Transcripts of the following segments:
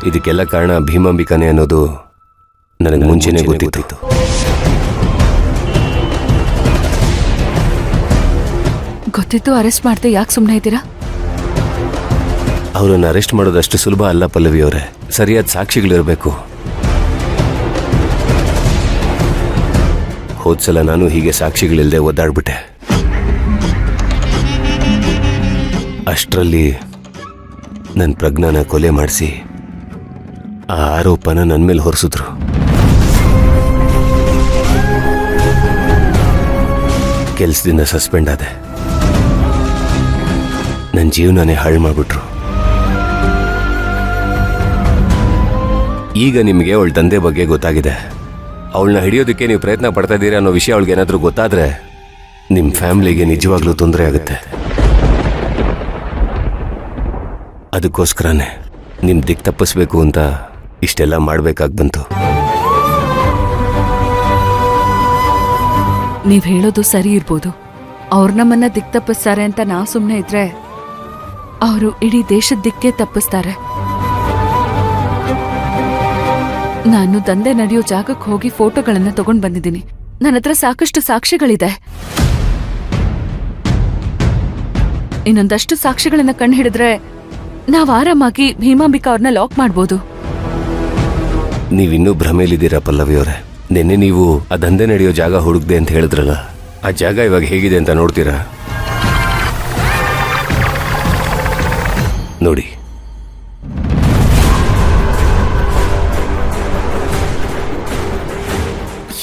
ಇದಕ್ಕೆಲ್ಲ ಕಾರಣ ಭೀಮಾಂಬಿಕಾನೇ ಅನ್ನೋದು ನನಗೆ ಮುಂಚೆನೇ ಗೊತ್ತಿತ್ತು. ಗೊತ್ತಿತ್ತು ಅರೆಸ್ಟ್ ಮಾಡ್ದೆ ಯಾಕೆ ಸುಮ್ಮನೆ ಇದ್ದೀರಾ? ಅವರನ್ನು ಅರೆಸ್ಟ್ ಮಾಡೋದಷ್ಟು ಸುಲಭ ಅಲ್ಲ ಪಲ್ಲವಿ ಅವರೇ. ಸರಿಯಾದ ಸಾಕ್ಷಿಗಳಿರಬೇಕು. ಹೋದ್ಸಲ ನಾನು ಹೀಗೆ ಸಾಕ್ಷಿಗಳಿಲ್ಲದೆ ಒದ್ದಾಡ್ಬಿಟ್ಟೆ. ಅಷ್ಟರಲ್ಲಿ ನನ್ನ ಪ್ರಜ್ಞಾನ ಕೊಲೆ ಮಾಡಿಸಿ ಆ ಆರೋಪನ ನನ್ನ ಮೇಲೆ ಹೊರಿಸಿದ್ರು. ಕೆಲಸದಿಂದ ಸಸ್ಪೆಂಡ್ ಆದೆ. ನನ್ನ ಜೀವನನೇ ಹಾಳು ಮಾಡಿಬಿಟ್ರು. ಈಗ ನಿಮಗೆ ಅವಳ ತಂದೆ ಬಗ್ಗೆ ಗೊತ್ತಾಗಿದೆ. ಅವಳನ್ನ ಹಿಡಿಯೋದಕ್ಕೆ ನೀವು ಪ್ರಯತ್ನ ಪಡ್ತಾ ಇದ್ದೀರಾ ಅನ್ನೋ ವಿಷಯ ಅವಳಿಗೆ ಏನಾದರೂ ಗೊತ್ತಾದರೆ ನಿಮ್ಮ ಫ್ಯಾಮಿಲಿಗೆ ನಿಜವಾಗ್ಲೂ ತೊಂದರೆ ಆಗುತ್ತೆ. ಅದಕ್ಕೋಸ್ಕರನೇ ನಿಮ್ಮ ದಿಕ್ಕು ತಪ್ಪಿಸ್ಬೇಕು ಅಂತ ಇಷ್ಟೆಲ್ಲ ಮಾಡಬೇಕಾಗಿ ಬಂತು. ನೀವ್ ಹೇಳೋದು ಸರಿ ಇರ್ಬೋದು. ಅವ್ರು ನಮ್ಮನ್ನ ದಿಕ್ ತಪ್ಪಿಸ್ತಾರೆ ಅಂತ ನಾವು ಸುಮ್ಮನೆ ಇದ್ರೆ ಅವರು ಇಡೀ ದೇಶದ ದಿಕ್ಕೇ ತಪ್ಪಿಸ್ತಾರೆ. ನಾನು ದಂಧೆ ನಡೆಯೋ ಜಾಗಕ್ಕೆ ಹೋಗಿ ಫೋಟೋಗಳನ್ನ ತಗೊಂಡ್ ಬಂದಿದ್ದೀನಿ. ನನ್ನ ಹತ್ರ ಸಾಕಷ್ಟು ಸಾಕ್ಷಿಗಳಿದೆ. ಇನ್ನೊಂದಷ್ಟು ಸಾಕ್ಷಿಗಳನ್ನ ಕಂಡು ಹಿಡಿದ್ರೆ ನಾವ್ ಆರಾಮಾಗಿ ಭೀಮಾಂಬಿಕಾ ಅವ್ರನ್ನ ಲಾಕ್ ಮಾಡ್ಬೋದು. ನೀವಿನ್ನೂ ಭ್ರಮೇಲಿದ್ದೀರಾ ಪಲ್ಲವಿ ಅವರೇ. ನಿನ್ನೆ ನೀವು ಆ ದಂಧೆ ನಡೆಯೋ ಜಾಗ ಹುಡುಕ್ದೆ ಅಂತ ಹೇಳಿದ್ರಲ್ಲ, ಆ ಜಾಗ ಇವಾಗ ಹೇಗಿದೆ ಅಂತ ನೋಡ್ತೀರಾ? ನೋಡಿ.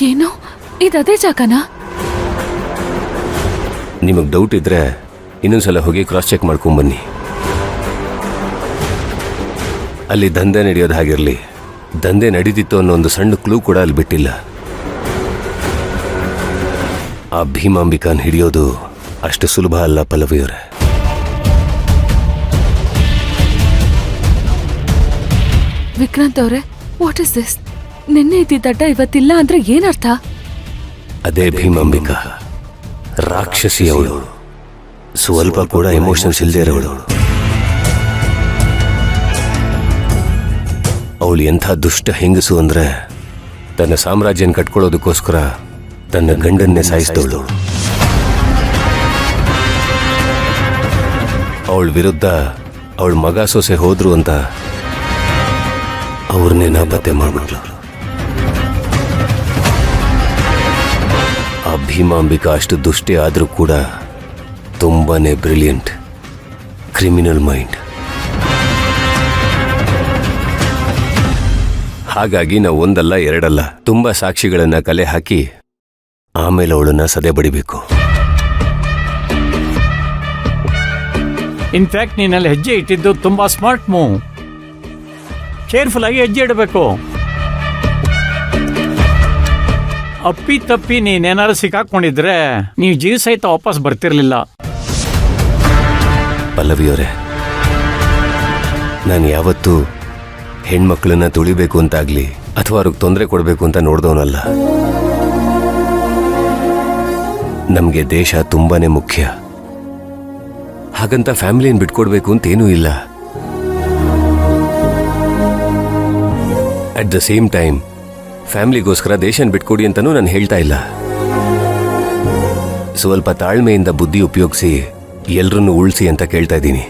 ಏನು ಇದದೇ ಜಾಗನಾ? ನಿಮಗೆ ಡೌಟ್ ಇದ್ರೆ ಇನ್ನೊಂದ್ಸಲ ಹೋಗಿ ಕ್ರಾಸ್ ಚೆಕ್ ಮಾಡ್ಕೊಂಬನ್ನಿ. ಅಲ್ಲಿ ದಂಧೆ ನಡೆಯೋದು ಹಾಗಿರಲಿ, ದಂಧೆ ನಡೀತಿತ್ತು ಅನ್ನೋ ಒಂದು ಸಣ್ಣ ಕ್ಲೂ ಕೂಡ ಅಲ್ಲಿ ಬಿಟ್ಟಿಲ್ಲ. ಆ ಭೀಮಾಂಬಿಕಾನ್ ಹಿಡಿಯೋದು ಅಷ್ಟು ಸುಲಭ ಅಲ್ಲ ಪಲ್ಲವಿಯವರೇ. ವಿಕ್ರಾಂತ್ ಅವರೇ, ವಾಟ್ ಇಸ್ ದಿಸ್? ನಿನ್ನೆ ಇದ್ದಿದ್ದಡ್ಡ ಇವತ್ತಿಲ್ಲ ಅಂದ್ರೆ ಏನರ್ಥ? ಅದೇ ಭೀಮಾಂಬಿಕಾ, ರಾಕ್ಷಸಿ ಅವಳು. ಸ್ವಲ್ಪ ಕೂಡ ಎಮೋಷನ್ಸ್ ಇಲ್ಲದೆ ಇರೋವಳು. ಅವಳು ಎಂಥ ದುಷ್ಟ ಹೆಂಗಸು ಅಂದ್ರೆ ತನ್ನ ಸಾಮ್ರಾಜ್ಯನ ಕಟ್ಕೊಳ್ಳೋದಕ್ಕೋಸ್ಕರ ತನ್ನ ಗಂಡನ್ನೇ ಸಾಯಿಸಿದವಳು. ಅವಳ ವಿರುದ್ಧ ಅವಳ ಮಗ ಸೊಸೆ ಹೋದ್ರು ಅಂತ ಅವ್ರನ್ನೇ ನಾಪತ್ತೆ ಮಾಡ್ಬಿಟ್ಲು. ಆ ಭೀಮಾಂಬಿಕಾ ಅಷ್ಟು ದುಷ್ಟೇ ಆದರೂ ಕೂಡ ತುಂಬಾನೇ ಬ್ರಿಲಿಯಂಟ್, ಕ್ರಿಮಿನಲ್ ಮೈಂಡ್. ಹಾಗಾಗಿ ನಾವು ಒಂದಲ್ಲ ಎರಡಲ್ಲ ತುಂಬಾ ಸಾಕ್ಷಿಗಳನ್ನ ಕಲೆ ಹಾಕಿ ಆಮೇಲೆ ಅವಳನ್ನ ಸದೆ ಬಡಿಬೇಕು. ಇನ್ಫ್ಯಾಕ್ಟ್ ನೀನಲ್ಲಿ ಹೆಜ್ಜೆ ಇಟ್ಟಿದ್ದು ತುಂಬಾ ಸ್ಮಾರ್ಟ್ ಮೂವ್. ಕೇರ್ಫುಲ್ ಆಗಿ ಹೆಜ್ಜೆ ಇಡಬೇಕು. ಅಪ್ಪಿ ತಪ್ಪಿ ನೀನೇನಾರು ಸಿಕ್ಕಾಕೊಂಡಿದ್ರೆ ನೀವು ಜೀವ ಸಹಿತ ವಾಪಸ್ ಬರ್ತಿರ್ಲಿಲ್ಲ. ಪಲ್ಲವಿಯವರೇ, ನಾನು ಯಾವತ್ತೂ ಹೆಣ್ಮಕ್ಳನ್ನ ತುಳಿಬೇಕು ಅಂತಾಗ್ಲಿ ಅಥವಾ ಅವ್ರಿಗೆ ತೊಂದರೆ ಕೊಡಬೇಕು ಅಂತ ನೋಡ್ದವನಲ್ಲ. ನಮಗೆ ದೇಶ ತುಂಬಾನೇ ಮುಖ್ಯ. ಹಾಗಂತ ಫ್ಯಾಮಿಲಿಯನ್ನು ಬಿಟ್ಕೊಡ್ಬೇಕು ಅಂತೇನೂ ಇಲ್ಲ. ಅಟ್ ದ ಸೇಮ್ ಟೈಮ್ ಫ್ಯಾಮಿಲಿಗೋಸ್ಕರ ದೇಶನ ಬಿಟ್ಕೊಡಿ ಅಂತನೂ ನಾನು ಹೇಳ್ತಾ ಇಲ್ಲ. ಸ್ವಲ್ಪ ತಾಳ್ಮೆಯಿಂದ ಬುದ್ಧಿ ಉಪಯೋಗಿಸಿ ಎಲ್ರನ್ನೂ ಉಳಿಸಿ ಅಂತ ಕೇಳ್ತಾ ಇದ್ದೀನಿ.